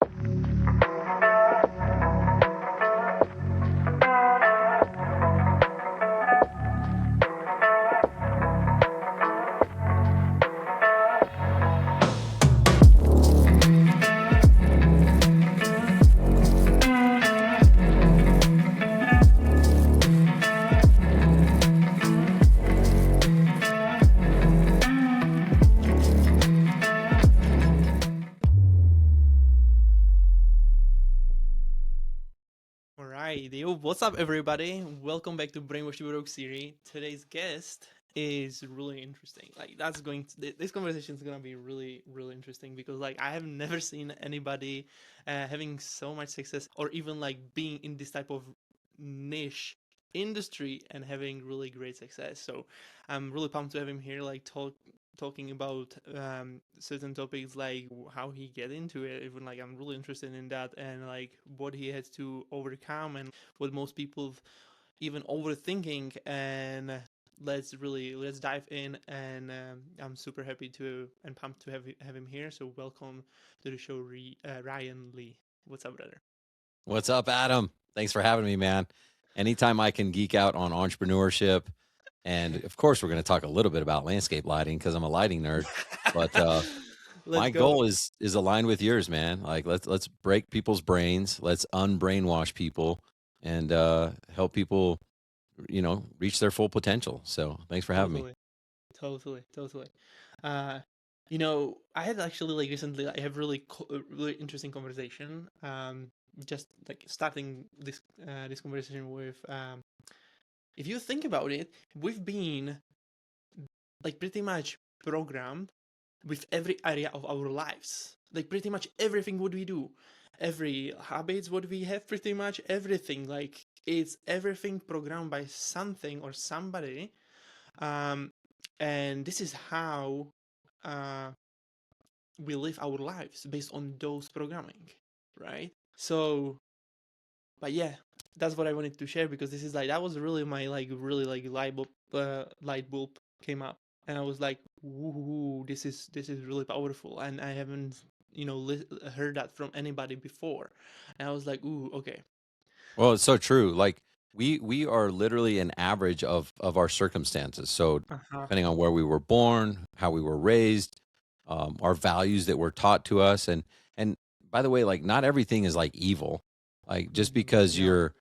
All right, yo, what's up, everybody? Welcome back to Brainwash Broke series. Today's guest is really interesting. Like, this conversation is gonna be really, really interesting because, like, I have never seen anybody having so much success, or even like being in this type of niche industry and having really great success. So, I'm really pumped to have him here, like, talking about certain topics like how he get into it. Even like I'm really interested in that, and like what he has to overcome and what most people even overthinking. And let's dive in. And I'm super happy to and pumped to have him here. So welcome to the show, Ryan Lee. What's up, brother? What's up, Adam? Thanks for having me, man. Anytime I can geek out on entrepreneurship, and of course, we're going to talk a little bit about landscape lighting because I'm a lighting nerd. But Let's my go. goal is aligned with yours, man. Like let's break people's brains, let's unbrainwash people, and help people, reach their full potential. So thanks for having me. Totally. Totally. Uh, I had actually like recently I have really interesting conversation. Just like starting this conversation with if you think about it, we've been like pretty much programmed with every area of our lives. Like pretty much everything what we do, every habits what we have, pretty much everything. Like it's everything programmed by something or somebody. Um, and this is how uh, we live our lives based on those programming, right? So, but yeah, that's what I wanted to share because this is like that was really my like really like light bulb came up, and I was like, "Ooh, this is really powerful," and I haven't heard that from anybody before, and I was like, "Ooh, okay." Well, it's so true. Like we are literally an average of our circumstances. So Uh huh. depending on where we were born, how we were raised, our values that were taught to us, and by the way, like not everything is like evil. Like just because Yeah. your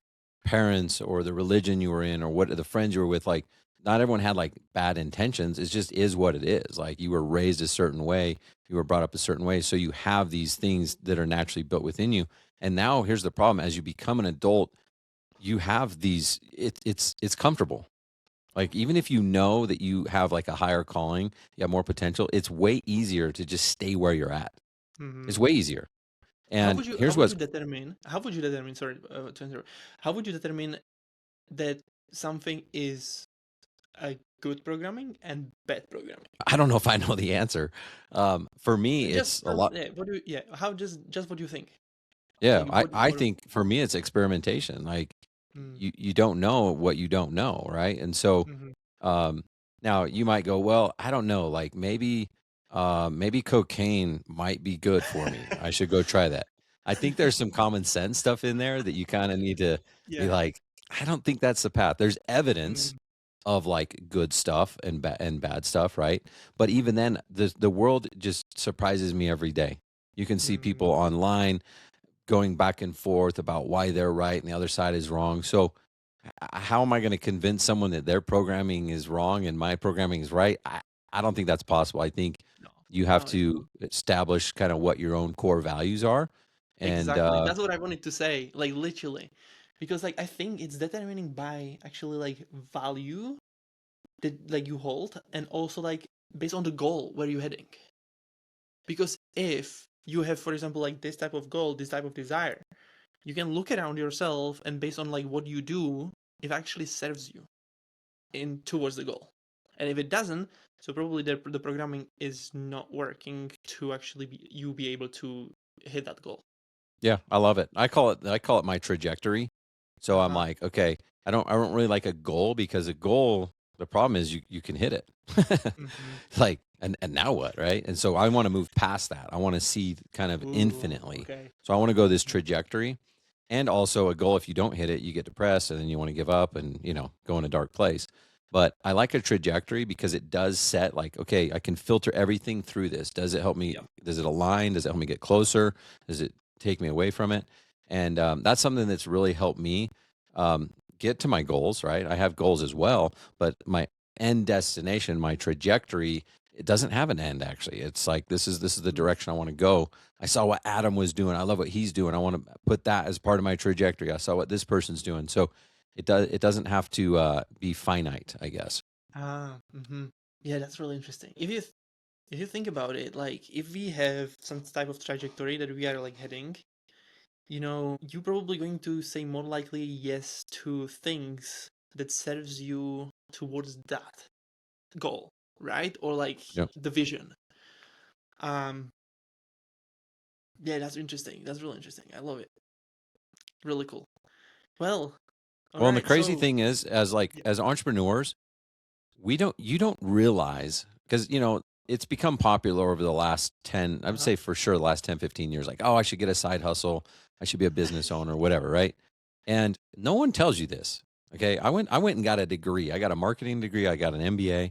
parents or the religion you were in or what the friends you were with, like not everyone had like bad intentions. It just is what it is. Like you were raised a certain way, you were brought up a certain way, so you have these things that are naturally built within you. And now here's the problem: as you become an adult, you have these. It's comfortable. Like even if you know that you have like a higher calling, you have more potential. It's way easier to just stay where you're at. Mm-hmm. It's way easier. And How here's would what's you determine? How would you determine? Sorry to interrupt. How would you determine that something is a good programming and bad programming? I don't know if I know the answer. For me, it's a lot. Yeah. What do you, yeah? How just what do you think? Yeah, Like I what? think for me it's experimentation. Like Mm, you don't know what you don't know, right? And so mm-hmm. um now you might go, well, I don't know, like maybe cocaine might be good for me. I should go try that. I think there's some common sense stuff in there that you kind of need to be Yeah. like, I don't think that's the path. There's evidence Mm, of like good stuff and bad stuff, right? But even then, the world just surprises me every day. You can see people mm, online going back and forth about why they're right and the other side is wrong. So how am I going to convince someone that their programming is wrong and my programming is right? I don't think that's possible. I think no, you have no, to establish kind of what your own core values are. And exactly. That's what I wanted to say. Like literally, because like I think it's determining by actually like value that like you hold, and also like based on the goal where you're heading. Because if you have, for example, like this type of goal, this type of desire, you can look around yourself and based on like what you do, it actually serves you in towards the goal. And if it doesn't, so probably the programming is not working to actually be able to hit that goal. yeah, I love it. I call it my trajectory. So I'm Uh-huh. like, okay, I don't really like a goal because a goal, the problem is you can hit it. Hmm. Like and now what, right? And so I want to move past that. I want to see kind of Ooh, infinitely. okay. So I want to go this trajectory, and also a goal. If you don't hit it, you get depressed and then you want to give up and, go in a dark place. But I like a trajectory because it does set like, okay, I can filter everything through this. Does it help me? Yeah. Does it align? Does it help me get closer? Does it take me away from it? And that's something that's really helped me get to my goals, right? I have goals as well, but my end destination, my trajectory, it doesn't have an end. Actually, it's like this is the Mm. direction I want to go. I saw what Adam was doing. I love what he's doing. I want to put that as part of my trajectory. I saw what this person's doing. So it doesn't have to be finite, I guess. Ah, yeah, that's really interesting. If you think about it, like if we have some type of trajectory that we are like heading, you're probably going to say more likely yes to things that serves you towards that goal, right? Or like Yeah. the vision. Um, yeah, that's interesting. That's really interesting. I love it. Really cool. Well, all Well, and the right. crazy So, thing is, as like yeah. as entrepreneurs, you don't realize because it's become popular over the last 10, I would Uh-huh. say for sure the last 10, 15 years, like, oh, I should get a side hustle, I should be a business owner, whatever, right? And no one tells you this. Okay. I went and got a degree. I got a marketing degree, I got an MBA.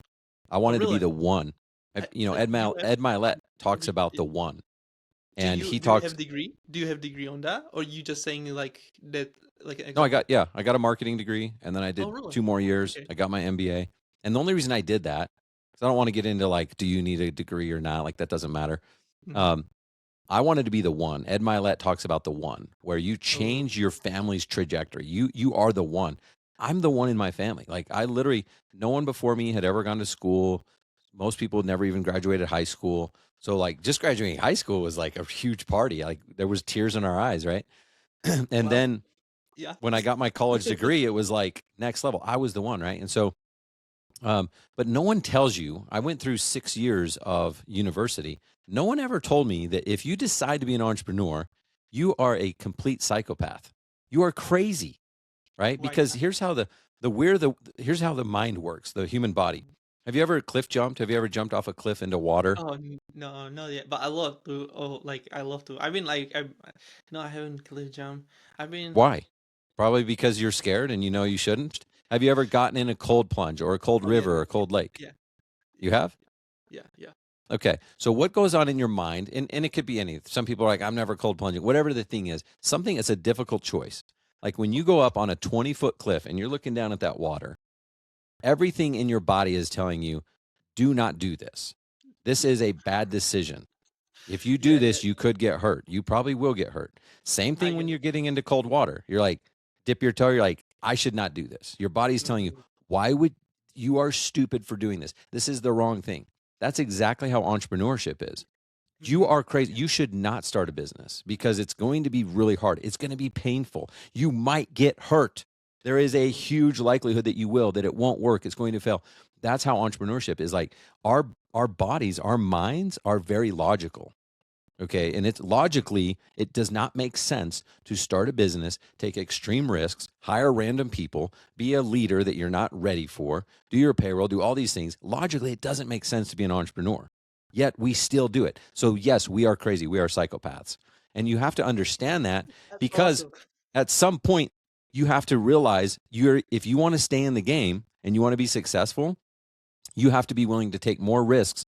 I Oh, wanted to be really? the one. So you have Ed Milet talks degree. about the one. Do And you he do you talks. have degree? Do you have degree on that, or you just saying like that, like an No, example? I got a marketing degree, and then I Oh, did really? 2 more years. Okay. I got my MBA. And the only reason I did that, because I don't want to get into like, do you need a degree or not? Like that doesn't matter. Mm-hmm. Um, I wanted to be the one. Ed Milet talks about the one, where you Oh, change your family's trajectory. You are the one. I'm the one in my family. Like I literally, no one before me had ever gone to school. Most people had never even graduated high school. So like just graduating high school was like a huge party. Like there was tears in our eyes, right? And well, then yeah. when I got my college degree, it was like next level. I was the one, right? And so, but no one tells you. I went through 6 years of university. No one ever told me that if you decide to be an entrepreneur, you are a complete psychopath. You are crazy, right? Why Because not? here's how the where the here's how the mind works, the human body. Mhm. Have you ever cliff jumped? Have you ever jumped off a cliff into water? Oh no, not yet. But I love to. Oh, like I love to. I've been like I, no, I haven't cliff jump. I've been. Why? Probably because you're scared and you know you shouldn't. Have you ever gotten in a cold plunge or a cold Oh yeah, river or yeah, a yeah, cold lake? yeah, You yeah, have? yeah, yeah. Okay. So what goes on in your mind, and it could be any, some people are like, I'm never cold plunging, whatever the thing is, something that's a difficult choice. Like when you go up on a 20-foot cliff and you're looking down at that water, everything in your body is telling you, do not do this. This is a bad decision. If you do Yeah, yeah. this, you could get hurt. You probably will get hurt. Same I thing when get you're it. getting into cold water. You're like, dip your toe. You're like, I should not do this. Your body's telling you, Mhm, why would you are stupid for doing this? This is the wrong thing. That's exactly how entrepreneurship is. You mhm. are crazy. You should not start a business because it's going to be really hard. It's going to be painful. You might get hurt. There is a huge likelihood that you will, that it won't work. It's going to fail. That's how entrepreneurship is. Like our bodies, our minds are very logical. Okay. And it's logically, it does not make sense to start a business, take extreme risks, hire random people, be a leader that you're not ready for, do your payroll, do all these things. Logically, it doesn't make sense to be an entrepreneur. Yet we still do it. So, yes, we are crazy. We are psychopaths. And you have to understand that That's because awesome. at some point, you have to realize if you want to stay in the game and you want to be successful, you have to be willing to take more risks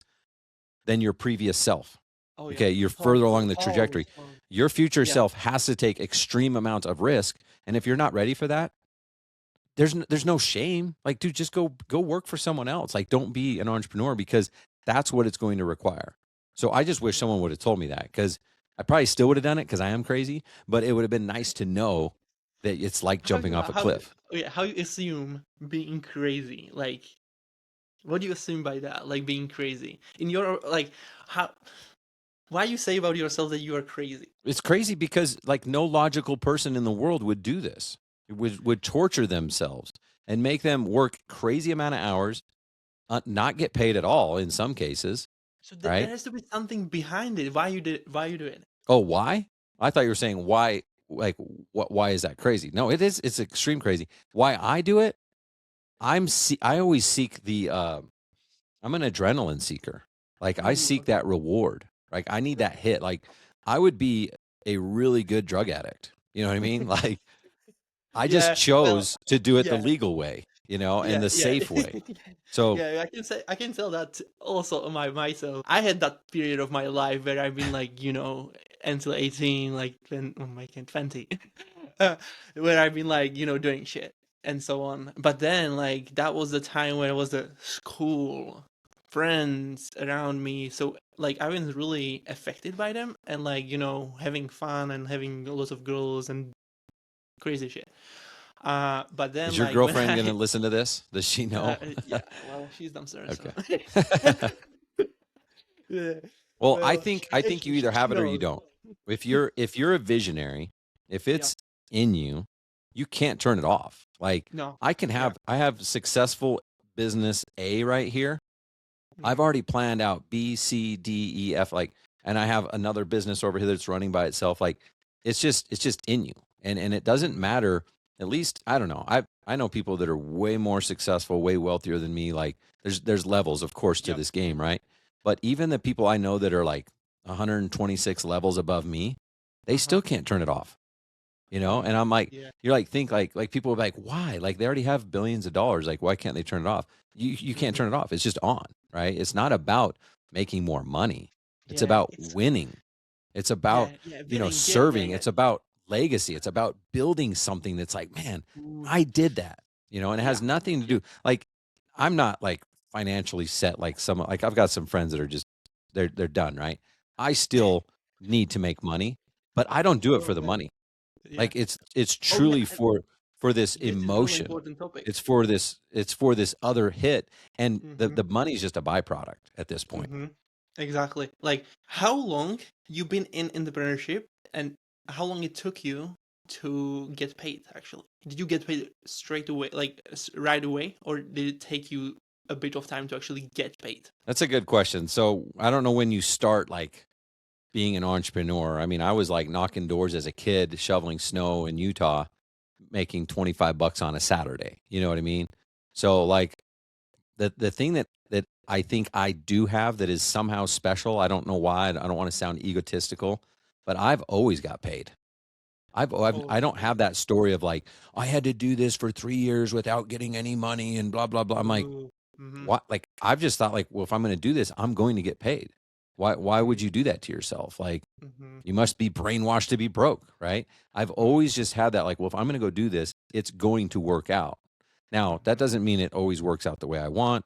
than your previous self. Oh yeah. Okay, you're further Totally, along the totally, trajectory. totally. Your future Yeah. self has to take extreme amounts of risk, and if you're not ready for that, there's no shame. Like, dude, just go work for someone else. Like, don't be an entrepreneur because that's what it's going to require. So I just wish someone would have told me that because I probably still would have done it because I am crazy, but it would have been nice to know that it's like jumping off a How cliff. oh, yeah, how you assume being crazy? Like, what do you assume by that? Like being crazy in your like how? Why you say about yourself that you are crazy? It's crazy because like no logical person in the world would do this. It would torture themselves and make them work crazy amount of hours, not get paid at all in some cases, So there right? has to be something behind it. Why you did? Why you doing it? Oh, why? I thought you were saying why. Like, what? Why is that crazy? No, it is. It's extreme crazy. Why I do it? I always seek the. I'm an adrenaline seeker. Like I Ooh, seek okay. that reward. Like I need that hit. Like I would be a really good drug addict. You know what I mean? Like I just Yeah, well, chose to do it the yeah, legal way, and yeah, the yeah. safe way. So Yeah, I can tell that also myself. I had that period of my life where I've been like, until 18, like then oh my god, 20. uh, where I've been like, doing shit and so on. But then like that was the time where it was the school, friends around me. So like I was really affected by them and like, having fun and having lots of girls and crazy shit. But is then your like when girlfriend going to I listen to this? Does she know? yeah, well, she's downstairs, so. Okay. Yeah. Well, I Well, think I think you either she have it or you knows. don't. If you're a visionary, if Yeah. it's in you, you can't turn it off. Like No. Yeah. I have successful business A right here. I've Mhm. already planned out B, C, D, E, F, like, and I have another business over here that's running by itself. Like, it's just in you, and it doesn't Mhm. matter. At least I don't know. I know people that are way more successful, way wealthier than me. Like, there's levels, of course, to Yep. this game, right? But even the people I know that are like 126 levels above me, they Uh-huh. still can't turn it off. Mm. And I'm like, Yeah. you're like, think like people are like, why? Like they already have billions of dollars. Like, why can't they turn it off? You can't Mhm. turn it off. It's just on, right? It's not about making more money. It's Yeah, about it's winning. It's about, yeah, yeah, winning. Yeah, yeah, serving. yeah. It's about legacy. It's about building something that's like, man, Ooh. I did that, and it has Yeah. nothing to Yeah. do. Like, I'm not like financially set like some, like I've got some friends that are just, they're done, right? I still need to make money, but I don't do it Oh for the man. money. Yeah. Like it's Oh yeah, truly and for this this is really emotion. important topic. It's for this other hit, and the Mhm. the money is just a byproduct at this point. Mhm. Exactly. Like how long you been in entrepreneurship and how long it took you to get paid actually? Did you get paid straight away, like right away, or did it take you a bit of time to actually get paid? That's a good question. So I don't know when you start like being an entrepreneur. I mean, I was like knocking doors as a kid, shoveling snow in Utah, making 25 bucks on a Saturday. You know what I mean? So like the thing that I think I do have that is somehow special. I don't know why. I don't want to sound egotistical, but I've always got paid. Oh, I don't okay. have that story of like I had to do this for 3 years without getting any money and blah blah blah. I'm like, Ooh. Mhm. what? Like I've just thought like, well, if I'm going to do this, I'm going to get paid. Why would Mhm. you do that to yourself? Like Mhm. you must be brainwashed to be broke, right? I've Mhm. always just had that like, well, if I'm going to go do this, it's going to work out. Now that Mhm. doesn't mean it always works out the way I want,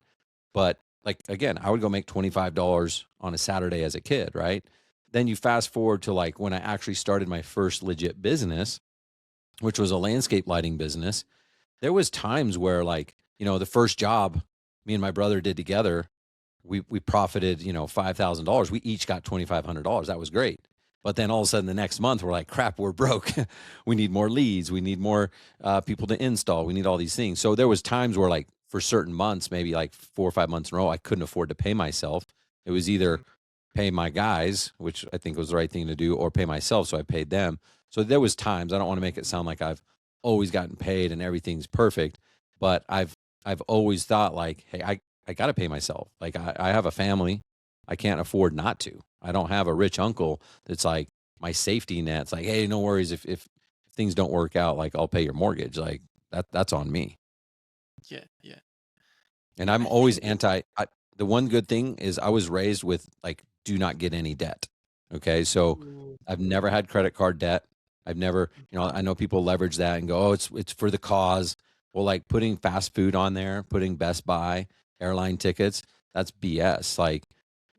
but like again, I would go make $25 on a Saturday as a kid, right? Then you fast forward to like when I actually started my first legit business, which was a landscape lighting business. There was times where like, the first job me and my brother did together, we profited, $5,000. We each got $2,500. That was great. But then all of a sudden the next month we're like, crap, we're broke. We need more leads. We need more people to install. We need all these things. So there was times where like for certain months, maybe like 4 or 5 months in a row, I couldn't afford to pay myself. It was either Mhm. pay my guys, which I think was the right thing to do, or pay myself. So I paid them. So there was times, I don't want to make it sound like I've always gotten paid and everything's perfect, but I've always thought like, hey, I got to pay myself. Like I have a family. I can't afford not to. I don't have a rich uncle that's like my safety net. It's like, hey, no worries if things don't work out, like I'll pay your mortgage. Like that's on me. Yeah, yeah. And I'm I always think anti. The one good thing is I was raised with like, do not get any debt. Okay, so ooh. I've never had credit card debt. I've never, I know people leverage that and go, oh, it's for the cause. Well, like putting fast food on there, putting Best Buy, airline tickets, that's BS. Like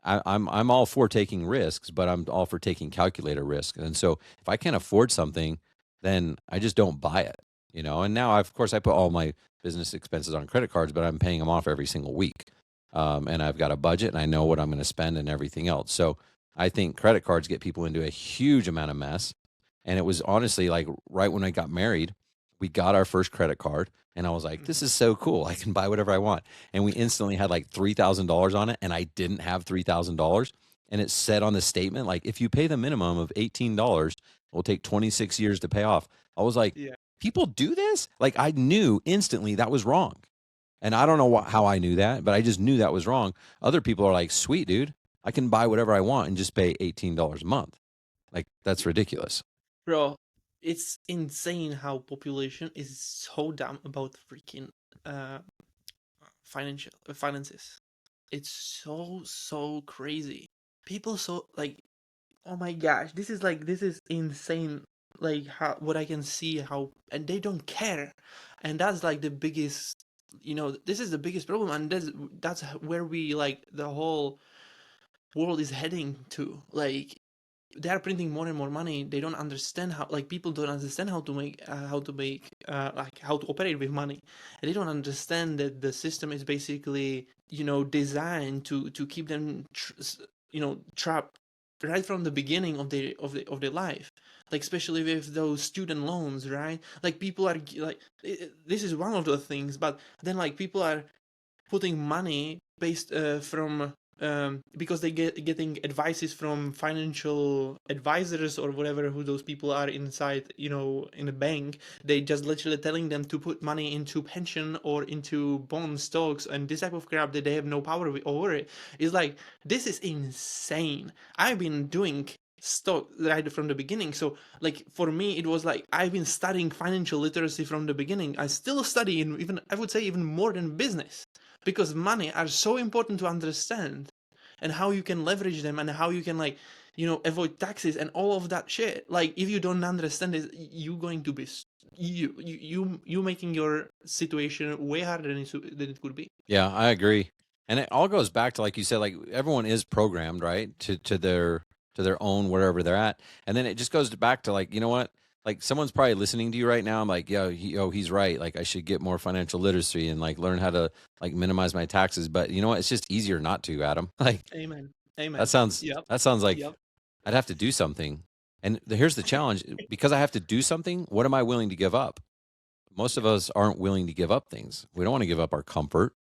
I'm all for taking risks, but I'm all for taking calculated risk. And so if I can't afford something, then I just don't buy it. And now of course I put all my business expenses on credit cards, but I'm paying them off every single week. And I've got a budget and I know what I'm going to spend and everything else. So I think credit cards get people into a huge amount of mess. And it was honestly like right when I got married, we got our first credit card. And I was like, this Mhm. is so cool. I can buy whatever I want. And we instantly had like $3,000 on it. And I didn't have $3,000. And it said on the statement, like, if you pay the minimum of $18, it will take 26 years to pay off. I was like, Yeah. people do this? Like, I knew instantly that was wrong. And I don't know Mhm. how I knew that, but I just knew that was wrong. Other people are like, sweet, dude. I can buy whatever I want and just pay $18 a month. Like, that's ridiculous. Bro, it's insane how population is so dumb about freaking uh finances. It's so crazy. People so like, oh my gosh, this is insane. Like how what I can see how, and they don't care, and that's like the biggest. This is the biggest problem, and that's where we like the whole world is heading to. Like they are printing more and more money. They don't understand how, like, people don't understand how to operate with money, and they don't understand that the system is basically designed to keep them trapped right from the beginning of their life, like especially with those student loans, right? Like people are like, this is one of the things, but then like people are putting money based from because they getting advices from financial advisors or whatever, who those people are inside, in a bank. They just literally telling them to put money into pension or into bond stocks and this type of crap that they have no power over it. It's like, this is insane. I've been doing stock right from the beginning, so like for me it was like I've been studying financial literacy from the beginning. I still study, in even, I would say, even more than business, because money are so important to understand, and how you can leverage them, and how you can, like, avoid taxes and all of that shit. Like if you don't understand it, you're going to be you making your situation way harder than it could be. Yeah, I agree. And it all goes back to, like you said, like everyone is programmed, right? To their own wherever they're at. And then it just goes back to, like, you know what? Like someone's probably listening to you right now. I'm like, he's right. Like I should get more financial literacy and like learn how to like minimize my taxes. But you know what? It's just easier not to, Adam. Like Amen. that Amen. sounds Yep. that sounds like Yep. I'd have to do something. And here's the challenge. Because I have to do something, what am I willing to give up? Most of us aren't willing to give up things. We don't want to give up our comfort.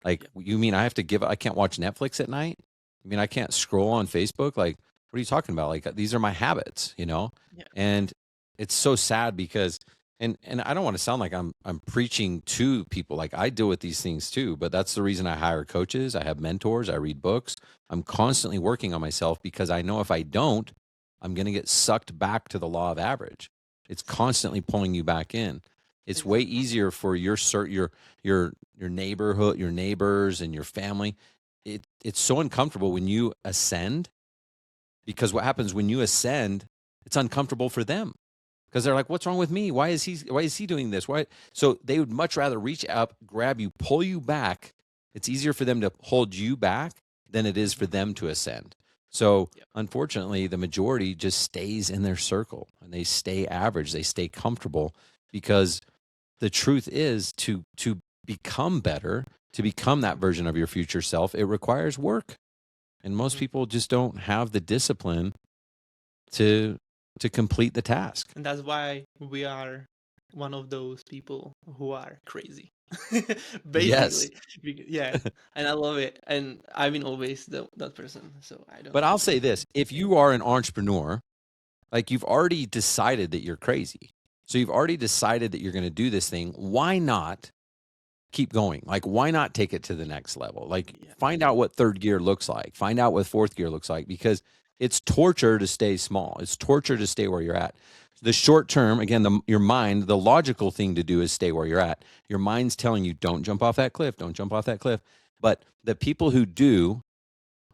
Like, Yep. you mean I can't watch Netflix at night? I mean, I can't scroll on Facebook? Like, what are you talking about? Like, these are my habits, you know? Yeah. And it's so sad because, and I don't want to sound like I'm preaching to people. Like, I deal with these things too, but that's the reason I hire coaches. I have mentors. I read books. I'm constantly working on myself because I know if I don't, I'm going to get sucked back to the law of average. It's constantly pulling you back in. It's way Exactly. easier for your neighborhood, your neighbors, and your family. It's so uncomfortable when you ascend, because what happens when you ascend, it's uncomfortable for them because they're like, "What's wrong with me? Why is he doing this? Why?" So they would much rather reach up, grab you, pull you back. It's easier for them to hold you back than it is for Mhm. them to ascend. So Yep. unfortunately, the majority just stays in their circle and they stay average. They stay comfortable because the truth is, to become better, to become that version of your future self, it requires work. And most Mhm. people just don't have the discipline to complete the task. And that's why we are one of those people who are crazy. Yes. Basically. Yeah. And I love it. And I've been always that person. So I But don't I'll I say don't this, if you are an entrepreneur, like you've already decided that you're crazy. So you've already decided that you're going to do this thing. Why not keep going? Like, why not take it to the next level? Like, yeah. find out what third gear looks like. Find out what fourth gear looks like, because it's torture to stay small. It's torture to stay where you're at. The short term, again, your mind, the logical thing to do is stay where you're at. Your mind's telling you, don't jump off that cliff, don't jump off that cliff. But the people who do,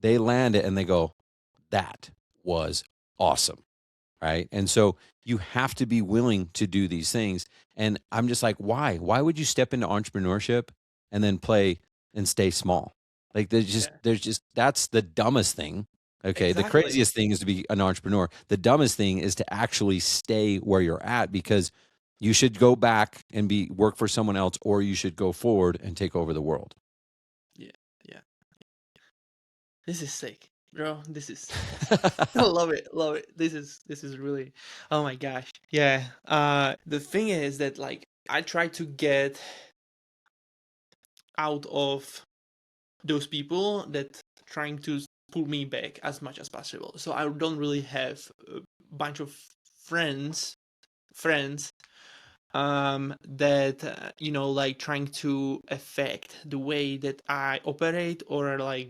they land it and they go, that was awesome. Right. And so you have to be willing to do these things. And I'm just like, why? Why would you step into entrepreneurship and then play and stay small? Like, Yeah. that's the dumbest thing. Okay. The Exactly. craziest thing is to be an entrepreneur. The dumbest thing is to actually stay where you're at, because you should go back and work for someone else, or you should go forward and take over the world. Yeah. Yeah. This is sick. Bro, this is sick. I love it. Love it. This is really, oh my gosh. Yeah. The thing is that, like, I try to get out of those people that trying to pull me back as much as possible. So I don't really have a bunch of friends that like trying to affect the way that I operate, or like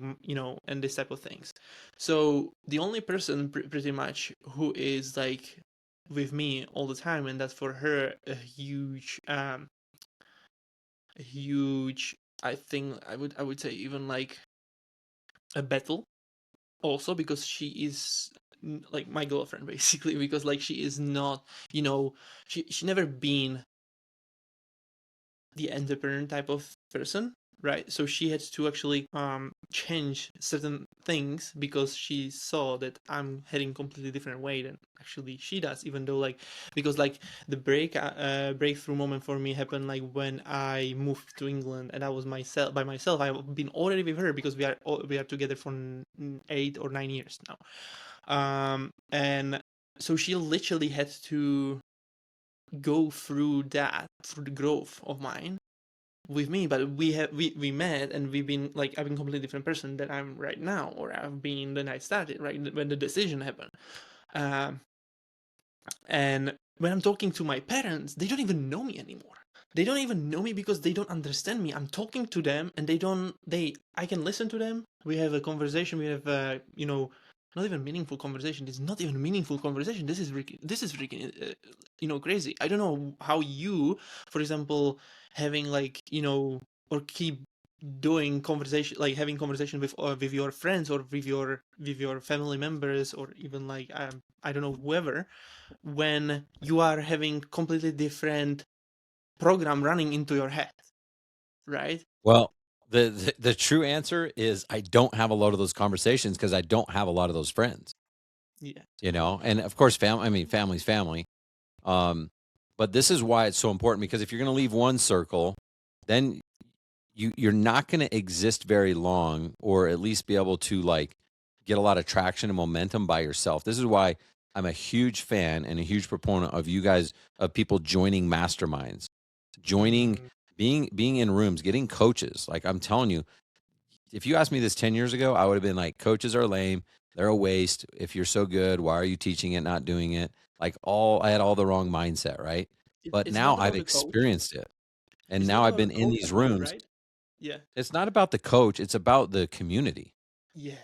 and this type of things. So the only person pretty much who is like with me all the time, and that's for her a huge, I think I would say even like a battle also, because she is like my girlfriend basically, because like she is not, she never been the entrepreneur type of person, right? So she had to actually change certain things because she saw that I'm heading completely different way than actually she does, even though like, because like the breakthrough moment for me happened like when I moved to England, and I was myself by myself. I've been already with her because we are together for 8 or 9 years now. And so she literally had to go through the growth of mine with me, but we met, and we've been like, I've been a completely different person than I'm right now, or I've been when I started, right when the decision happened. um and when I'm talking to my parents, they don't even know me anymore. They don't even know me because they don't understand me. I'm talking to them, and I can listen to them. We have a conversation. We have not even meaningful conversation. It's not even meaningful conversation. This is freaking crazy. I don't know how you, for example, having like or keep doing conversation, like having conversation with your friends, or with your family members, or even like I don't know, whoever, when you are having completely different program running into your head, right? Well, the true answer is I don't have a lot of those conversations because I don't have a lot of those friends, Yeah. you know? And of course, family's family. Um, but this is why it's so important, because if you're going to leave one circle, then you're not going to exist very long, or at least be able to like get a lot of traction and momentum by yourself. This is why I'm a huge fan and a huge proponent of you guys, of people joining masterminds, joining, Mm, being in rooms, getting coaches. Like I'm telling you, if you asked me this 10 years ago, I would have been like, coaches are lame. They're a waste. If you're so good, why are you teaching it, not doing it? Like I had all the wrong mindset, right? But it's now not I've about the coach. experienced it. And It's now not I've about the been in coach these at all, rooms. right? Yeah. It's not about the coach, it's about the community. Yeah.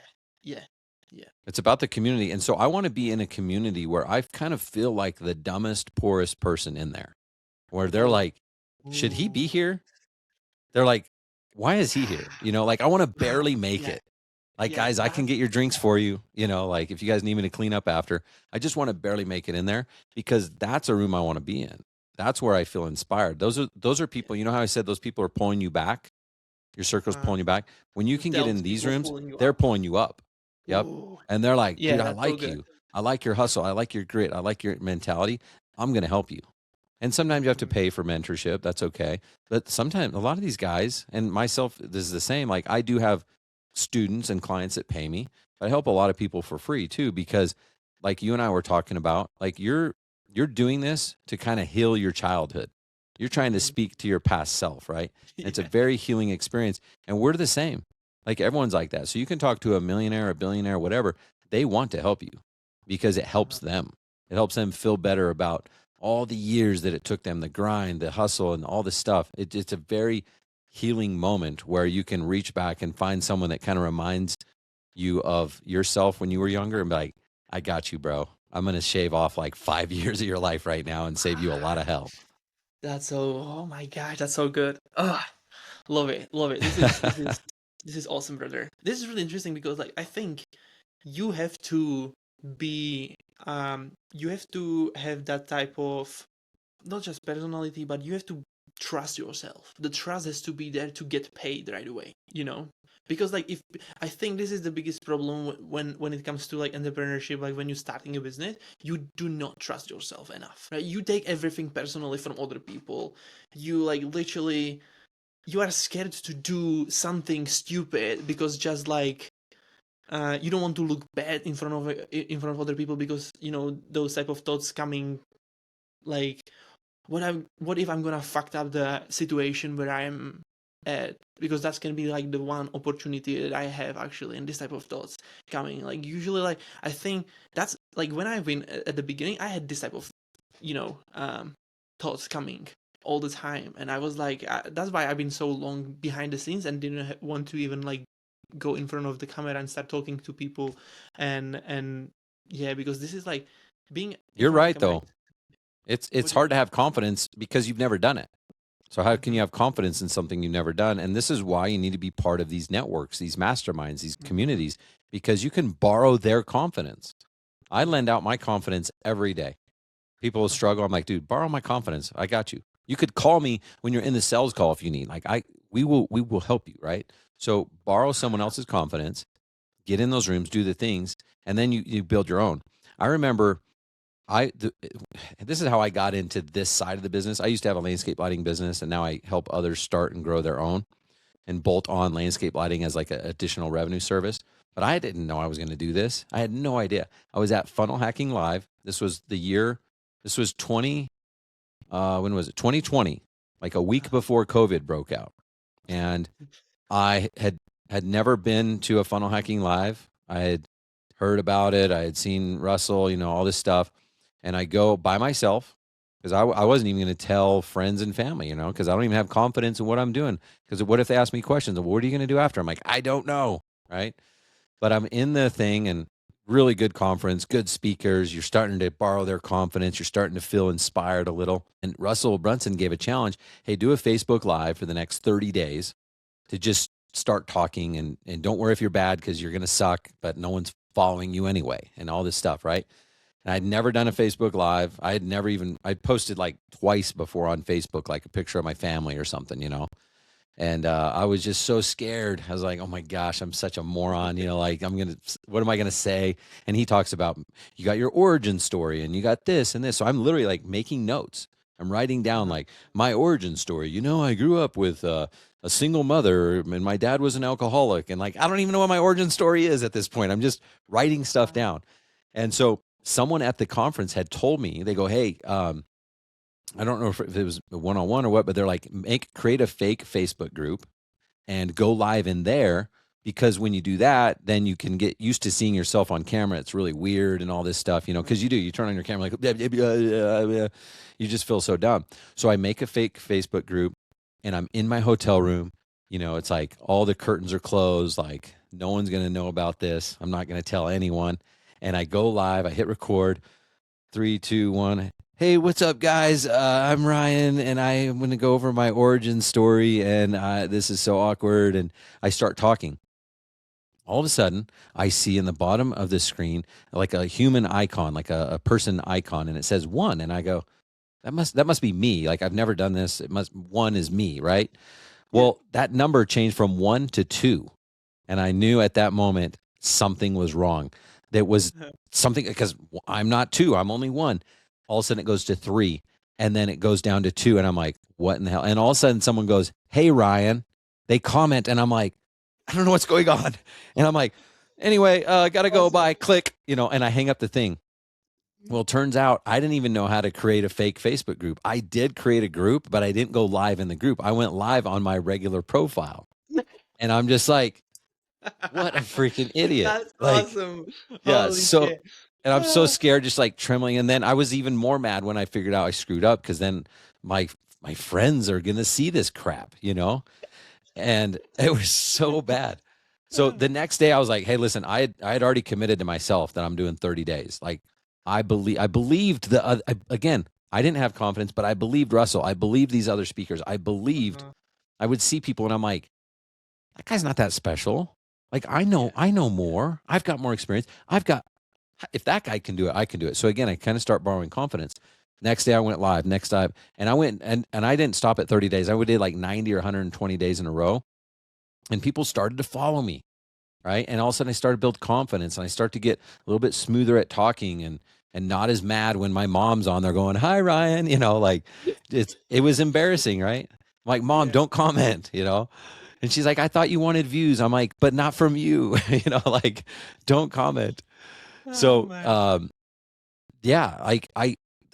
Yeah. Yeah. It's about the community. And so I want to be in a community where I kind of feel like the dumbest, poorest person in there, where they're Oh. like, should he be Ooh. here? They're like, why is he here? Like I want to Wow. barely make Yeah. it. Like, Yeah. guys, I can get your drinks for you. Like if you guys need me to clean up after, I just want to barely make it in there, because that's a room I want to be in. That's where I feel inspired. Those are Yeah. people, how I said those people are pulling you back. Your circle's Uh, pulling you back. When you can get in Delta these people rooms, pulling you they're up. pulling you up. Yep. Ooh. And they're like, dude, Yeah, I that's so like good. you. I like your hustle. I like your grit. I like your mentality. I'm going to help you. And sometimes you have to Mhm. pay for mentorship. That's okay. But sometimes a lot of these guys, and myself, this is the same. Like I do have students and clients that pay me, but I help a lot of people for free too, because like you and I were talking about, like you're doing this to kind of heal your childhood. You're trying to Mhm. speak to your past self, right? And it's a Yeah. very healing experience. And we're the same. Like everyone's like that. So you can talk to a millionaire, a billionaire, whatever. They want to help you because it helps Uh-huh. them. It helps them feel better about all the years that it took them, the grind, the hustle, and all this stuff. It's a very healing moment where you can reach back and find someone that kind of reminds you of yourself when you were younger and be like, I got you, bro. I'm going to shave off like 5 years of your life right now and save you a lot of hell. That's so. Oh my gosh, that's so good. Love it, love it. This is awesome, brother. This is really interesting because like I think you have to be you have to have that type of, not just personality, but you have to trust yourself. The trust has to be there to get paid right away, because like, if I think this is the biggest problem when it comes to like entrepreneurship, like when you're starting a business, you do not trust yourself enough, right? You take everything personally from other people. You like literally, you are scared to do something stupid because just like you don't want to look bad in front of other people, because those type of thoughts coming, like, what if I'm gonna fuck up the situation where I'm at, because that's gonna be like the one opportunity that I have actually, and this type of thoughts coming, like, usually, like, I think that's like when I've been at the beginning, I had this type of you know um thoughts coming all the time, and I was like, that's why I've been so long behind the scenes and didn't want to even like go in front of the camera and start talking to people, and yeah, because this is like being in You're front of the right camera. though. It's What do you hard to think? have confidence because you've never done it. So how can you Mm-hmm. have confidence in something you've never done? And this is why you need to be part of these networks, these masterminds, these Mm-hmm. communities, because you can borrow their confidence. I Yeah. lend out my confidence every day. People will Uh-huh. struggle. I'm like, dude, borrow my confidence. I got you. You could call me when you're in the sales call if you need. Like we will help you, right? So borrow someone else's confidence, get in those rooms, do the things, and then you build your own. I remember this is how I got into this side of the business. I used to have a landscape lighting business, and now I help others start and grow their own and bolt on landscape lighting as like an additional revenue service. But I didn't know I was going to do this. I had no idea. I was at Funnel Hacking Live. This was the year. This was 20. When was it? 2020, like a week Uh-huh. before COVID broke out, and I had never been to a Funnel Hacking Live. I had heard about it. I had seen Russell, all this stuff, and I go by myself because I wasn't even going to tell friends and family, because I don't even have confidence in what I'm doing. Because what if they ask me questions? Well, what are you going to do after? I'm like, I don't know, right? But I'm in the thing and really good conference, good speakers. You're starting to borrow their confidence. You're starting to feel inspired a little. And Russell Brunson gave a challenge. Hey, do a Facebook Live for the next 30 days to just start talking and don't worry if you're bad because you're going to suck, but no one's following you anyway and all this stuff, right? And I'd never done a Facebook Live. I'd posted like twice before on Facebook, like a picture of my family or something. And I was just so scared. I was like, oh my gosh, I'm such a moron. Like what am I going to say? And he talks about, you got your origin story and you got this and this. So I'm literally like making notes. I'm writing down Uh-huh. like my origin story. I grew up with a single mother and my dad was an alcoholic. And like, I don't even know what my origin story is at this point. I'm just writing stuff Uh-huh. down. And so someone at the conference had told me, they go, hey, I don't know if it was one on one or what, but they're like, create a fake Facebook group and go live in there because when you do that, then you can get used to seeing yourself on camera. It's really weird and all this stuff, because you turn on your camera like, you just feel so dumb. So I make a fake Facebook group and I'm in my hotel room. It's like all the curtains are closed. Like no one's going to know about this. I'm not going to tell anyone. And I go live, I hit record. 3, 2, 1. Hey, what's up, guys? I'm Ryan, and I'm going to go over my origin story. And this is so awkward. And I start talking. All of a sudden, I see in the bottom of the screen like a human icon, like a person icon, and it says 1. And I go, that must be me. Like I've never done this. 1 is me, right? Yeah. Well, that number changed from 1 to 2. And I knew at that moment something was wrong. That was something because I'm not 2, I'm only 1. All of a sudden it goes to 3 and then it goes down to 2. And I'm like, what in the hell? And all of a sudden someone goes, hey, Ryan. They comment and I'm like, I don't know what's going on. And I'm like, anyway, gotta go, Awesome. bye, click, and I hang up the thing. Well, turns out I didn't even know how to create a fake Facebook group. I did create a group, but I didn't go live in the group. I went live on my regular profile. And I'm just like, what a freaking idiot. That's Like, awesome. yeah. Holy So, shit. and I'm so Ah. scared, just like trembling. And then I was even more mad when I figured out I screwed up because then my friends are going to see this crap. And it was so bad. So the next day I was like, hey, listen, I had already committed to myself that I'm doing 30 days. Like I believed again, I didn't have confidence, but I believed Russell. I believed these other speakers. I believed Uh-huh. I would see people and I'm like, that guy's not that special. Like Yeah. I know more. I've got more experience. If that guy can do it, I can do it. So again, I kind of start borrowing confidence. Next day I went live, next time. And I went and I didn't stop at 30 days. I would do like 90 or 120 days in a row. And people started to follow me. Right. And all of a sudden I started to build confidence and I start to get a little bit smoother at talking and not as mad when my mom's on there going, hi, Ryan, like it was embarrassing. Right. I'm like, mom, Yeah. don't comment. And she's like, I thought you wanted views. I'm like, but not from you, like don't comment. Oh So, man. yeah,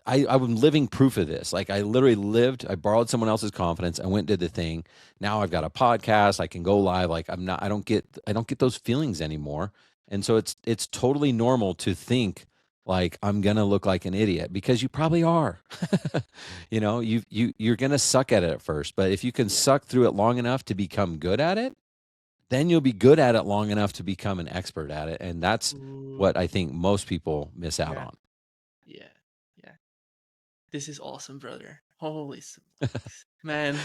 I'm living proof of this. Like I literally I borrowed someone else's confidence. I went and did the thing. Now I've got a podcast. I can go live. Like I don't get those feelings anymore. And so it's totally normal to think like I'm gonna look like an idiot, because you probably are. You're gonna suck at it at first, but if you can Yeah. suck through it long enough to become good at it, then you'll be good at it long enough to become an expert at it. And that's Ooh. what I think most people miss out Yeah. on. Yeah. Yeah. This is awesome, brother. Holy smokes. Man.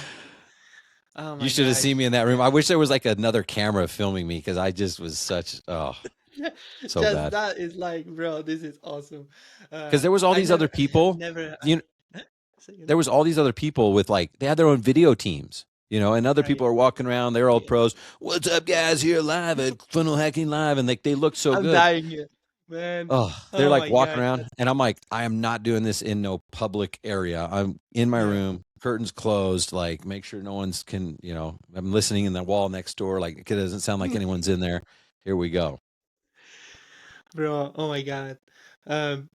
Oh You my should have gosh. seen me in that room. I wish there was like another camera filming me, because I just was Yeah, so just bad. that is like, bro, this is awesome. Because there was all I these other never, have people, never, you know, huh? Say again? there was all these other people with like, they had their own video teams, and other Right. people are walking around. They're all Yeah. pros. What's up, guys? Here live at Funnel Hacking Live, and like they look so I'm good. dying here, man. Oh, they're Oh like my walking gosh. around, That's, and I'm like, I am not doing this in no public area. I'm in my yeah. room, curtains closed, like make sure no one's I'm listening in the wall next door. Like it doesn't sound like anyone's in there. Here we go. Bro, oh my God. Um,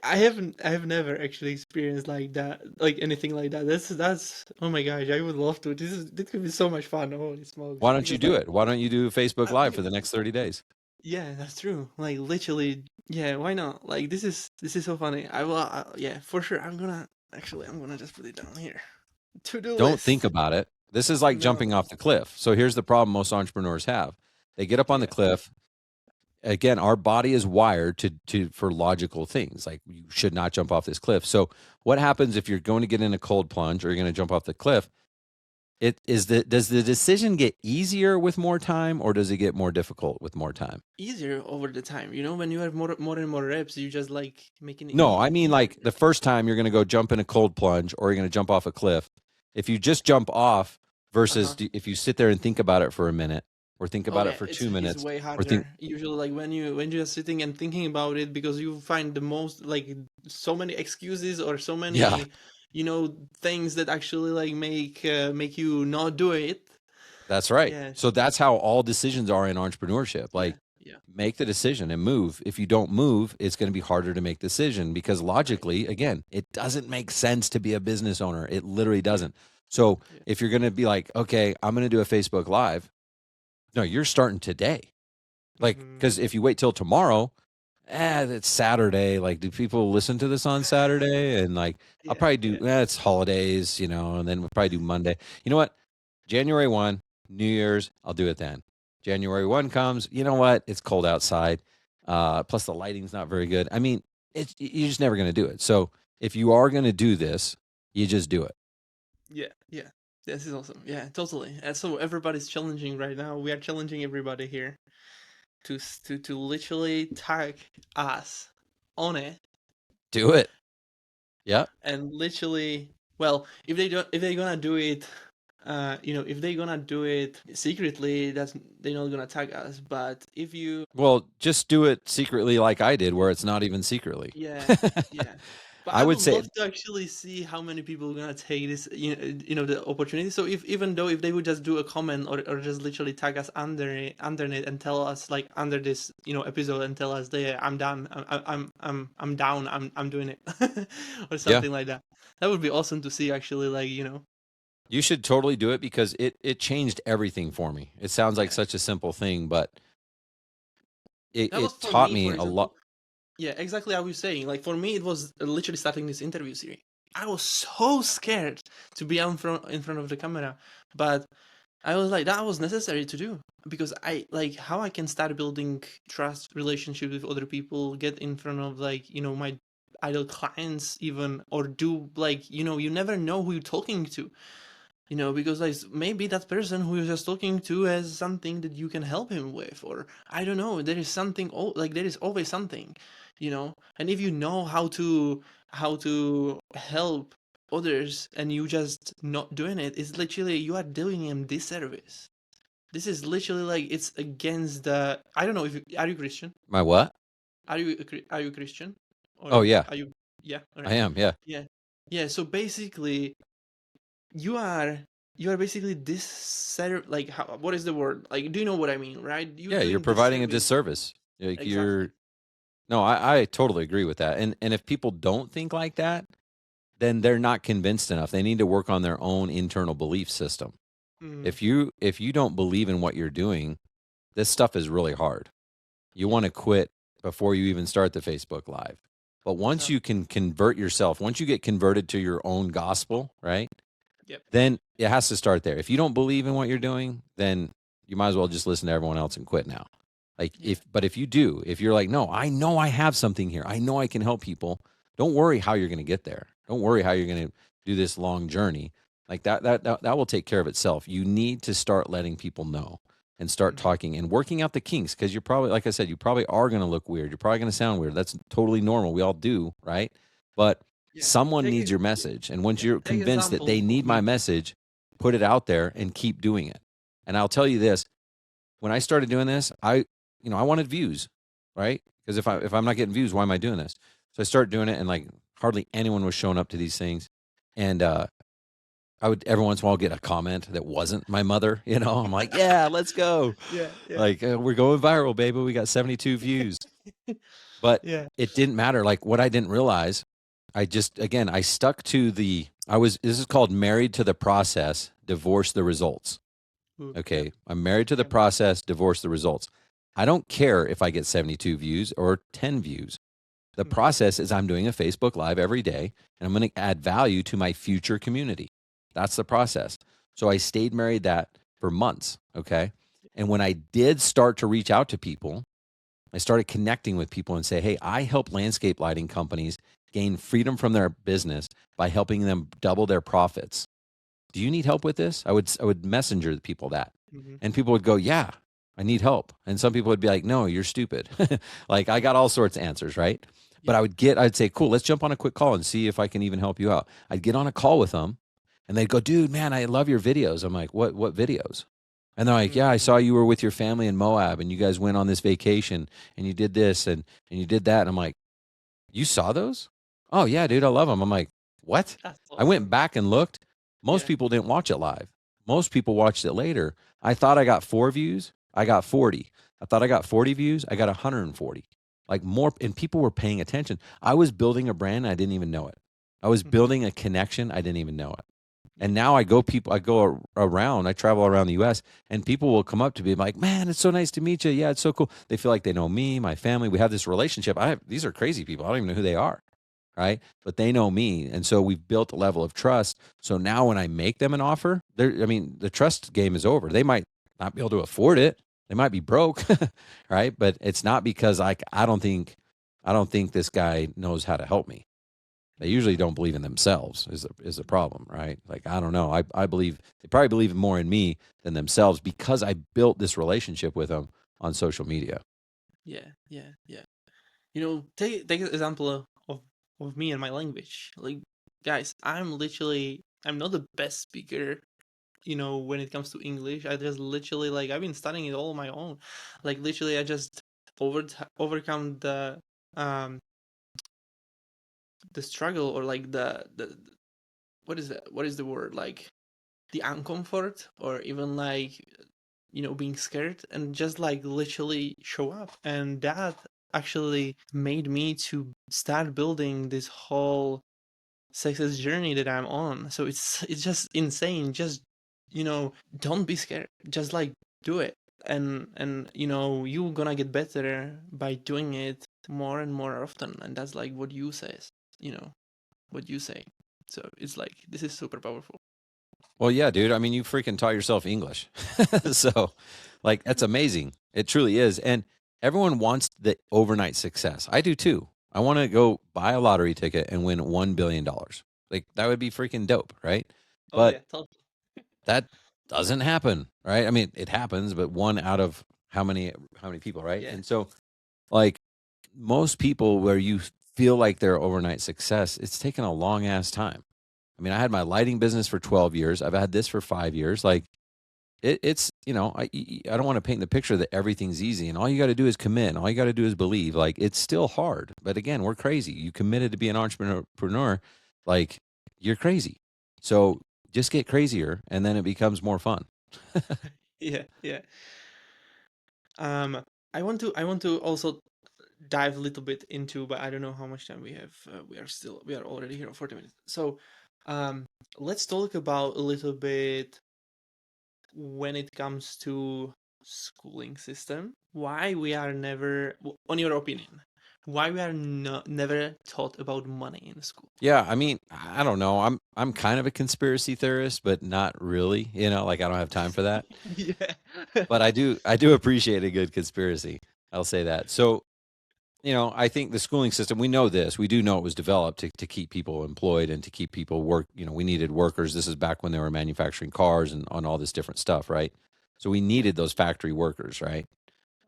I have never actually experienced like that, like anything like that. That's, oh my gosh, I would love to. This could be so much fun. Holy smokes. Why don't you Because do like, it? Why don't you do Facebook I, Live I, for the next 30 days? yeah, that's true. Like literally, yeah, why not? Like this is so funny. Yeah, for sure. I'm gonna just put it down here. To-do Don't think list. about it. This is like No. jumping off the cliff. So here's the problem most entrepreneurs have. They get up on the Yeah. cliff. Again, our body is wired to for logical things. Like you should not jump off this cliff. So what happens if you're going to get in a cold plunge or you're going to jump off the cliff? Does the decision get easier with more time, or does it get more difficult with more time? Easier over the time. When you have more and more reps, you just like making it No, I mean like easier. the first time you're going to go jump in a cold plunge or you're going to jump off a cliff. If you just jump off versus Uh-huh. if you sit there and think about it for a minute or think Oh about it yeah, for it's 2 it's minutes way or think, harder. Usually like when you're sitting and thinking about it, because you find the most like so many excuses or so yeah, many, things that actually like make you not do it. that's right. Yes. So that's how all decisions are in entrepreneurship. Yeah. Like Yeah. make the decision and move. If you don't move, it's going to be harder to make the decision, because Right. logically, again, it doesn't make sense to be a business owner. It literally Yeah. doesn't. So Yeah. if you're going to be like, okay, I'm going to do a Facebook Live, no, you're starting today. Like, Mm-hmm. because if you wait till tomorrow, it's Saturday. Like, do people listen to this on Saturday? And like, I'll Yeah. probably do, Yeah. it's holidays, and then we'll probably do Monday. You know what? January 1, New Year's, I'll do it then. January 1 comes, you know what? It's cold outside. Plus the lighting's not very good. I mean, you're just never going to do it. So if you are going to do this, you just do it. Yeah. Yeah. This is awesome. Yeah, totally. And so everybody's challenging right now. We are challenging everybody here to literally tag us on it. Do it. Yeah. And literally, well, if they're gonna do it, if they're gonna do it secretly, they're not gonna tag us. But if you, Well, just do it secretly like I did, where it's not even secretly. yeah, yeah. But I I would would say, love to actually see how many people are gonna take this, the opportunity. So if they would just do a comment, or just literally tag us under it and tell us like under this episode, and tell us, "There, I'm done. I'm down. I'm doing it," or yeah, something like that. That would be awesome to see. Actually, like you should totally do it, because it changed everything for me. It sounds like yeah. such a simple thing, but it, That was it for taught me, me for a example. lot. Yeah, exactly. I was saying, like for me, it was literally starting this interview series. I was so scared to be in front of the camera, but I was like, that was necessary to do, because I like how I can start building trust relationships with other people, get in front of like my ideal clients even, or do like you never know who you're talking to. Because like maybe that person who you're just talking to has something that you can help him with, or I don't know. There is something. Like there is always something, And if you know how to help others, and you just not doing it, it's literally you are doing them disservice. This is literally like it's against the. I don't know if are you Christian? My what? Are you Christian, Oh or yeah, are you? Yeah. All I right. am. Yeah, Yeah. Yeah. So basically, you are you are basically like what is the word, like, do you know what I mean, right? You're yeah. You're doing providing a disservice. disservice. Like Exactly. you're no, I totally agree with that. And if people don't think like that, then they're not convinced enough. They need to work on their own internal belief system. Mm, If you don't believe in what you're doing, this stuff is really hard. You yeah. want to quit before you even start the Facebook Live. But once So, you can convert yourself, once you get converted to your own gospel, right? yep. Then it has to start there. If you don't believe in what you're doing, then you might as well just listen to everyone else and quit now. Like Yeah. but if you do, if you're like, no, I know I have something here. I know I can help people. Don't worry how you're going to get there. Don't worry how you're going to do this long journey. Like that will take care of itself. You need to start letting people know and start Mhm. talking and working out the kinks, because you're probably, like I said, you probably are going to look weird. You're probably going to sound weird. That's totally normal. We all do, right? But Yeah. someone Take needs it. your message. And once Yeah. you're Take convinced that they example of need my me. message, put it out there and keep doing it. And I'll tell you this, when I started doing this, I wanted views, right? Because if I'm not getting views, why am I doing this? So I started doing it, and like hardly anyone was showing up to these things. And I would every once in a while get a comment that wasn't my mother, I'm like, yeah, let's go. Yeah. Yeah. Like, we're going viral, baby. We got 72 views. But Yeah. it didn't matter. Like, what I didn't realize, I stuck to this is called married to the process, divorce the results. Ooh, yep. Okay. I'm married to the Yep. process, divorce the results. I don't care if I get 72 views or 10 views. The Mhm. process is I'm doing a Facebook Live every day, and I'm going to add value to my future community. That's the process. So I stayed married that for months. Okay. And when I did start to reach out to people, I started connecting with people and say, hey, I help landscape lighting companies gain freedom from their business by helping them double their profits. Do you need help with this? I would messenger people that. Mhm. And people would go, yeah, I need help. And some people would be like, no, you're stupid. Like, I got all sorts of answers, right? But Yeah. I'd say, cool, let's jump on a quick call and see if I can even help you out. I'd get on a call with them and they'd go, dude, man, I love your videos. I'm like, what videos? And they're like, yeah, I Mhm. saw you were with your family in Moab and you guys went on this vacation and you did this and you did that. And I'm like, you saw those? Oh, yeah, dude, I love them. I'm like, what? That's I awesome. went back and looked. Most Yeah. people didn't watch it live. Most people watched it later. I thought I got 4 views. I got 40. I thought I got 40 views. I got 140. Like, more, and people were paying attention. I was building a brand. I didn't even know it. I was Mhm. building a connection. I didn't even know it. Yeah. And now I go around, I travel around the US, and people will come up to me like, man, it's so nice to meet you. Yeah, it's so cool. They feel like they know me, my family. We have this relationship. These are crazy people. I don't even know who they are. Right. But they know me. And so we've built a level of trust. So now when I make them an offer, the trust game is over. They might not be able to afford it. They might be broke. Right. But it's not because I don't think this guy knows how to help me. They usually don't believe in themselves is a problem, right? Like, I don't know. I believe they probably believe more in me than themselves because I built this relationship with them on social media. Yeah. Yeah. Yeah. Take an example of me and my language. Like, guys, I'm not the best speaker. When it comes to English, I just literally like I've been studying it all on my own. Like literally, I just overcome um the struggle, or like the what is the word, like the uncomfort, or even like being scared, and just like literally show up, and that actually made me to start building this whole success journey that I'm on. So it's just insane. Just don't be scared. Just like do it, and you're gonna get better by doing it more and more often. And that's like what you says. You know what you say. So it's like this is super powerful. Well, yeah, dude. I mean, you freaking taught yourself English. So, like, that's amazing. It truly is. And everyone wants the overnight success. I do too. I want to go buy a lottery ticket and win $1 billion. Like, that would be freaking dope, right? Oh But yeah, totally. that doesn't happen, right? I mean, it happens, but one out of how many people, right? Yeah. And so, like, most people where you feel like they're overnight success, it's taken a long ass time. I mean, I had my lighting business for 12 years. I've had this for 5 years. Like, it's, I don't want to paint the picture that everything's easy and all you got to do is commit. And all you got to do is believe. Like, it's still hard. But again, we're crazy. You committed to be an entrepreneur, like, you're crazy. So just get crazier and then it becomes more fun. Yeah, yeah. I want to also dive a little bit into, but I don't know how much time we have. We are already here 40 minutes. So, um, let's talk about a little bit when it comes to schooling system. why we are never, on your opinion, why we are never taught about money in school? Yeah, I mean, I don't know. I'm kind of a conspiracy theorist, but not really. You know, like I don't have time for that. Yeah. But I do appreciate a good conspiracy. I'll say that. So, I think the schooling system, we know this. We do know it was developed to keep people employed and to keep people work. We needed workers. This is back when they were manufacturing cars and on all this different stuff, right? So we Yeah. needed those factory workers, right?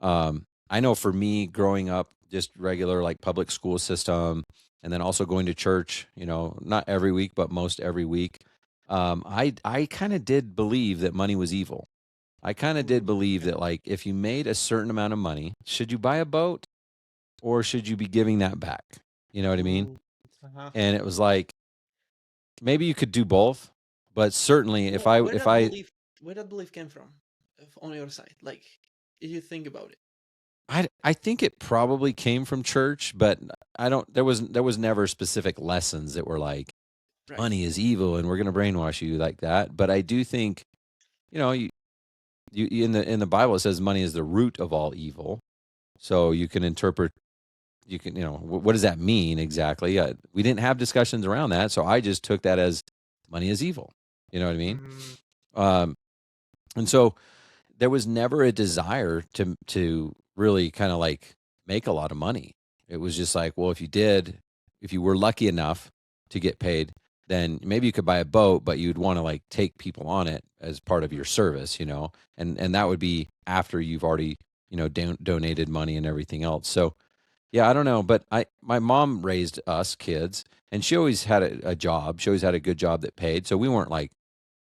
I know for me growing up, just regular like public school system, and then also going to church, not every week, but most every week. I kind of did believe that money was evil. I kind of did Ooh, believe okay. that like if you made a certain amount of money, should you buy a boat or should you be giving that back? You know what I mean? Ooh. Uh-huh. And it was like maybe you could do both, but certainly if I Where if that I belief, came from, on your side? Like, if you think about it. I think it probably came from church, but I don't there was never specific lessons that were like Right. money is evil and we're going to brainwash you like that. But I do think, you in the Bible it says money is the root of all evil. So you can interpret what does that mean exactly? We didn't have discussions around that, so I just took that as money is evil. You know what I mean? Mm-hmm. Um, and so there was never a desire to really kind of like make a lot of money. It was just like, well, if you were lucky enough to get paid, then maybe you could buy a boat, but you'd want to like take people on it as part of your service, and that would be after you've already donated money and everything else. So yeah, I don't know, but my mom raised us kids, and she always had a job. She always had a good job that paid, so we weren't like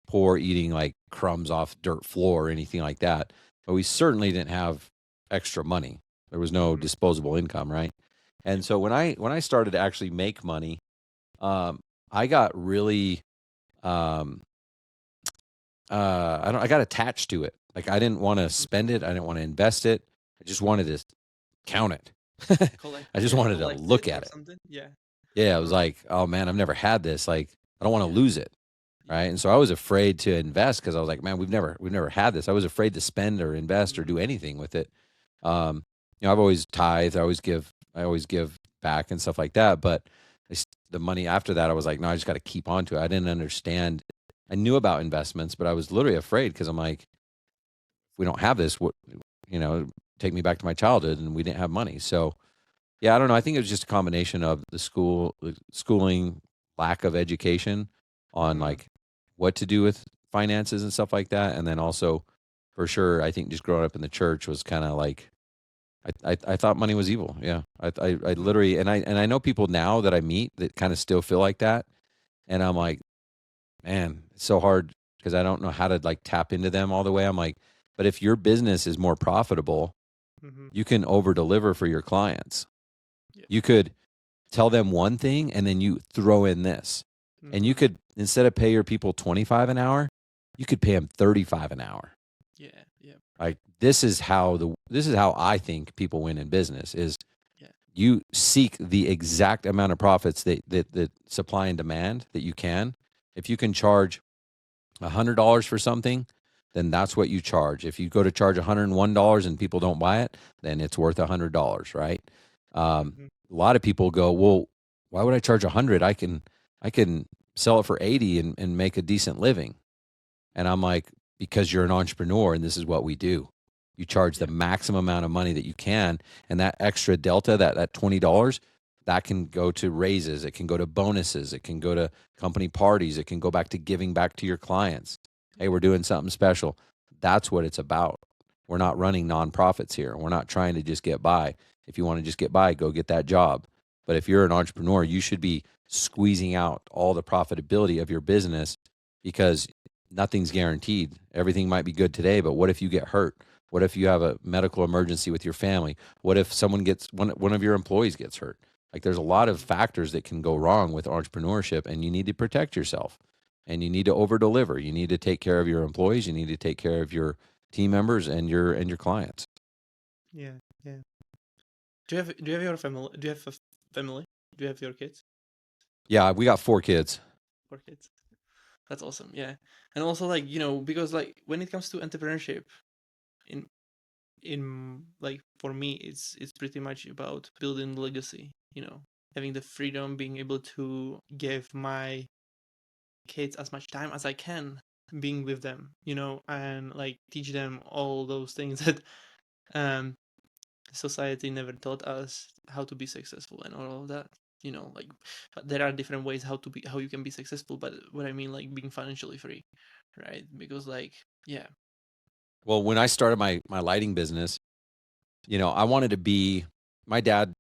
poor eating like crumbs off dirt floor or anything like that. But we certainly didn't have extra money. There was no Mm-hmm. disposable income, right? Yeah. And so when I started to actually make money, um, I got really um, I got attached to it. Like I didn't want to spend it. I didn't want to invest it. I just wanted to count it. I just wanted to Collect look it or at it. something. Yeah. Yeah, it was Uh-huh. like, oh man, I've never had this. Like, I don't want to Yeah. lose it. Right. Yeah. And so I was afraid to invest because I was like, man, we've never had this. I was afraid to spend or invest or Mm-hmm. do anything with it. Um, I've always tithed, I always give back and stuff like that. But the money after that, I was like, no, I just got to keep on to it. I didn't understand. I knew about investments, but I was literally afraid because I'm like, if we don't have this, what, you know, take me back to my childhood and we didn't have money. So yeah, I don't know. I think it was just a combination of the schooling, lack of education on Mm-hmm. like what to do with finances and stuff like that, and then also, for sure, I think just growing up in the church was kind of like I thought money was evil. Yeah, I Mm-hmm. literally and I know people now that I meet that kind of still feel like that, and I'm like, man, it's so hard because I don't know how to like tap into them all the way. I'm like, but if your business is more profitable, Mm-hmm. you can over deliver for your clients. Yeah. You could tell them one thing and then you throw in this. And you Mm-hmm. could, instead of pay your people 25 an hour, you could pay them 35 an hour. Yeah. Yeah. Like this is how I think people win in business is Yeah. you seek the exact amount of profits that supply and demand that you can. If you can charge $100 for something, then that's what you charge. If you go to charge $101 and people don't buy it, then it's worth $100, right? Mm-hmm. A lot of people go, well, why would I charge 100? I can sell it for 80 and make a decent living. And I'm like, because you're an entrepreneur and this is what we do. You charge the Yeah. maximum amount of money that you can, and that extra delta, that $20, that can go to raises, it can go to bonuses, it can go to company parties, it can go back to giving back to your clients. Hey, we're doing something special. That's what it's about. We're not Mm-hmm. running nonprofits here. We're not trying to just get by. If you want to just get by, go get that job. But if you're an entrepreneur, you should be squeezing out all the profitability of your business because nothing's guaranteed. Everything might be good today, but what if you get hurt? What if you have a medical emergency with your family? What if one of your employees gets hurt? Like there's a lot of Mm-hmm. factors that can go wrong with entrepreneurship and you need to protect yourself and you need to over deliver. You need to take care of your employees, you need to take care of your team members and your clients. Yeah. Yeah. Do you have your family? Do you have a family? Do you have your kids? Yeah, we got 4 kids. Or kids? That's awesome. Yeah. And also, like, because like when it comes to entrepreneurship, in in like for me, it's pretty much about building legacy. Having the freedom, being able to give my kids as much time as I can, being with them, and like teach them all those things that um society never taught us, how to be successful and all of that. Like, but there are different ways how you can be successful, but what I mean, like being financially free, right? Because like, yeah. Well, when I started my lighting business, I wanted to be my dad.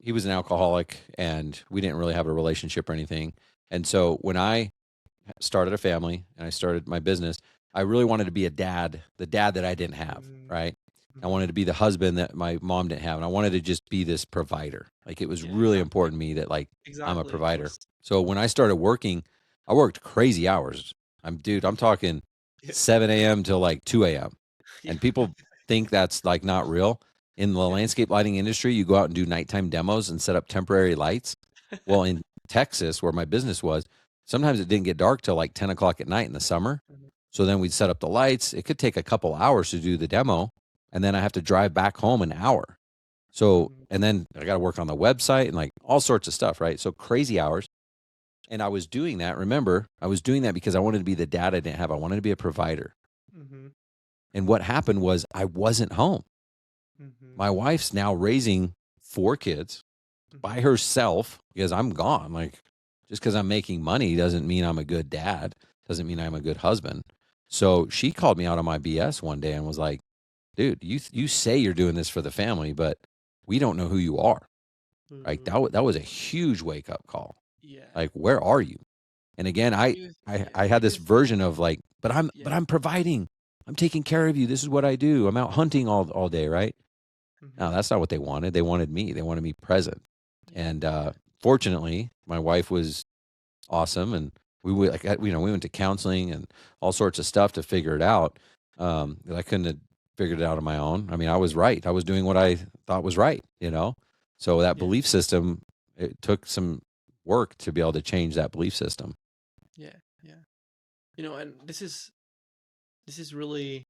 He was an alcoholic, and we didn't really have a relationship or anything. And so when I started a family and I started my business, I really wanted to be the dad that I didn't have, Mm, right? I mhm. wanted to be the husband that my mom didn't have. And I wanted to just be this provider. Like it was Yeah, really exactly. important to me that like I'm a Exactly, of provider. course. So when I started working, I worked crazy hours. I'm talking Yeah. 7 a.m. till like 2 a.m. Yeah. And people think that's like not real. In the Yeah. landscape lighting industry, you go out and do nighttime demos and set up temporary lights. Well, in Texas, where my business was, sometimes it didn't get dark till like 10 o'clock at night in the summer. Mhm, So then we'd set up the lights. It could take a couple hours to do the demo. And then I have to drive back home an hour. So, mhm, and then I got to work on the website and like all sorts of stuff, right? So crazy hours. And I was doing that. Remember, I was doing that because I wanted to be the dad I didn't have. I wanted to be a provider. mhm, And what happened was I wasn't home. mhm, My wife's now raising 4 kids by mhm. herself because I'm gone. Like, just because I'm making money doesn't mean I'm a good dad, doesn't mean I'm a good husband. So she called me out on my BS one day and was like, dude, you say you're doing this for the family, but we don't know who you are. Like Ooh, that was a huge wake up call. yeah. Like, where are you? And again, Why do you? Yeah. I Why had do this you think? version of like, but Yeah. I'm providing. I'm taking care of you. This is what I do. I'm out hunting all day, right? No, Mhm. that's not what they wanted. They wanted me. They wanted me present. Yeah. And fortunately, my wife was awesome, and we went like we went to counseling and all sorts of stuff to figure it out. That I couldn't have figured it out on my own. I mean, I was right. I was doing what I thought was right. So that Yeah. belief system, it took some work to be able to change that belief system. Yeah. Yeah. And this is really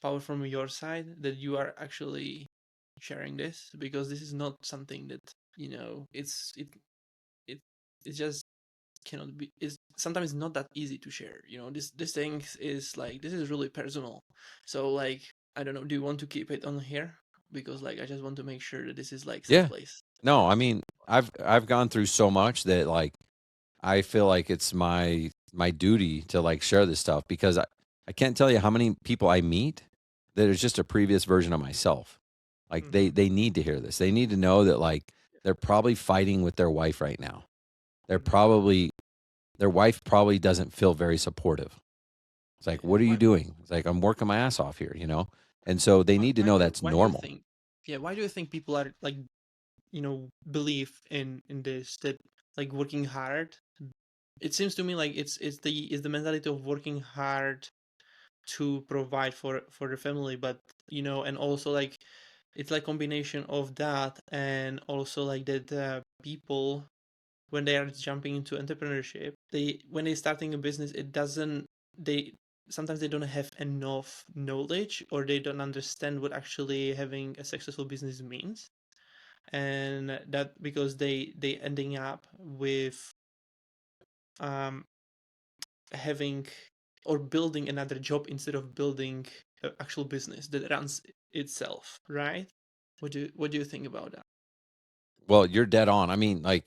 power from your side that you are actually sharing this, because this is not something that it it just cannot be, is sometimes not that easy to share. This thing is like, this is really personal. So like, I don't know, do you want to keep it on here? Because like, I just want to make sure that this is like some Yeah. place No, that I people mean, I've gone through so much that like I feel like it's my duty to like share this stuff because I can't tell you how many people I meet that is just a previous version of myself. Like mm-hmm. they need to hear this. They need to know that like they're probably fighting with their wife right now. They're Mm-hmm. probably their wife probably doesn't feel very supportive. It's like, Yeah. what are you why doing? It's like I'm working my ass off here. And so they why need to why know do you that's why do you normal. think yeah, why do you think people are like, believe in this, that like working hard, it seems to me like it's the mentality of working hard to provide for the family, but and also like, it's like combination of that, and also like that people, when they are jumping into entrepreneurship, they when they starting a business, it doesn't they sometimes they don't have enough knowledge, or they don't understand what actually having a successful business means. And that, because they ending up with um having or building another job instead of building an actual business that runs itself, right? What do you think about that? Well, you're dead on. I mean, like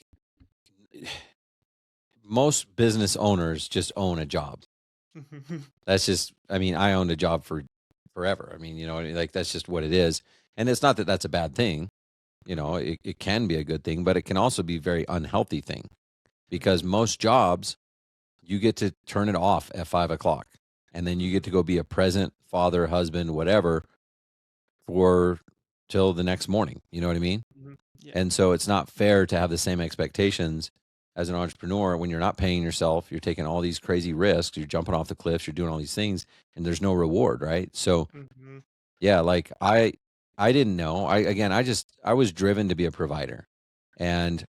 most business owners just own a job. That's just, I mean, I owned a job for forever. I mean, like that's just what it is. And it's not that that's a bad thing. Mhm, It can be a good thing, but it can also be a very unhealthy thing because mhm, most jobs, you get to turn it off at 5 o'clock and then you get to mhm, go be a present father, husband, whatever for till the next morning. You know what I mean? mhm. Yeah. And so it's not fair to have the same expectations as an entrepreneur when you're not paying yourself, you're taking all these crazy risks, you're jumping off the cliffs, you're doing all these things and there's no reward, right? So, Mhm, yeah, like I didn't know. I was driven to be a provider. And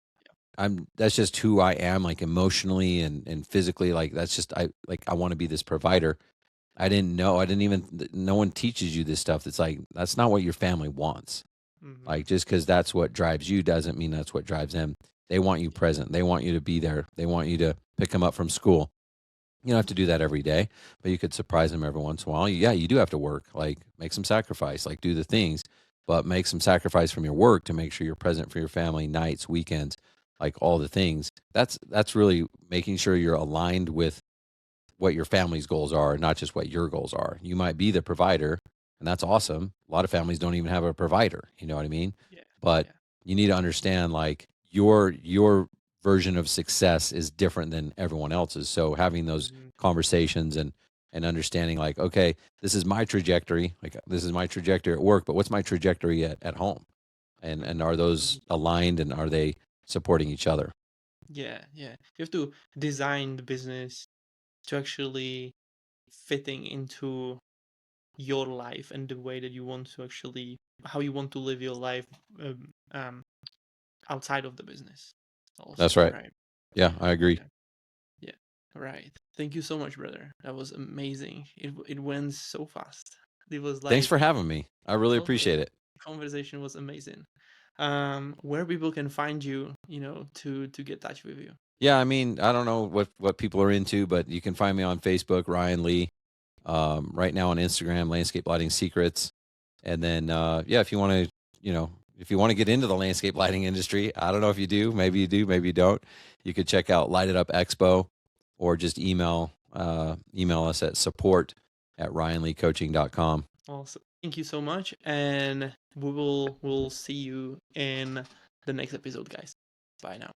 that's just who I am like emotionally and physically, like that's just I want to be this provider. I didn't know. I didn't even. No one teaches you this stuff. That's like that's not what your family wants. Mm-hmm. Like just because that's what drives you doesn't mean that's what drives them. They want you present. They want you to be there. They want you to pick them up from school. You don't have to do that every day, but you could surprise them every once in a while. Yeah, you do have to work. Like make some sacrifice. Like do the things, but make some sacrifice from your work to make sure you're present for your family, nights, weekends, like all the things. That's really making sure you're aligned with what your family's goals are, not just what your goals are. You might be the provider, and that's awesome. A lot of families don't even have a provider, you know what I mean? Yeah. But Yeah. you need to understand like your version of success is different than everyone else's. So having those Mm-hmm. conversations and understanding like, okay, this is my trajectory, like this is my trajectory at work, but what's my trajectory at home? And are those aligned and are they supporting each other? Yeah. Yeah. You have to design the business to actually fitting into your life and the way that you want to actually how you want to live your life um, um outside of the business also, That's right. right? Yeah, Yeah. I agree. Yeah. Yeah. Right. Thank you so much, brother. That was amazing. It went so fast. It was Thanks like for having me. I really okay, appreciate it. conversation was amazing. Where people can find you, to get touch with you. Yeah, I mean, I don't know what people are into, but you can find me on Facebook, Ryan Lee. Right now on Instagram, Landscape Lighting Secrets. And then, yeah, if you want to, if you want to get into the landscape lighting industry, I don't know if you do, maybe you don't. You could check out Light It Up Expo, or just email us at support@ryanleecoaching.com. Also, thank you so much, and we'll see you in the next episode, guys. Bye now.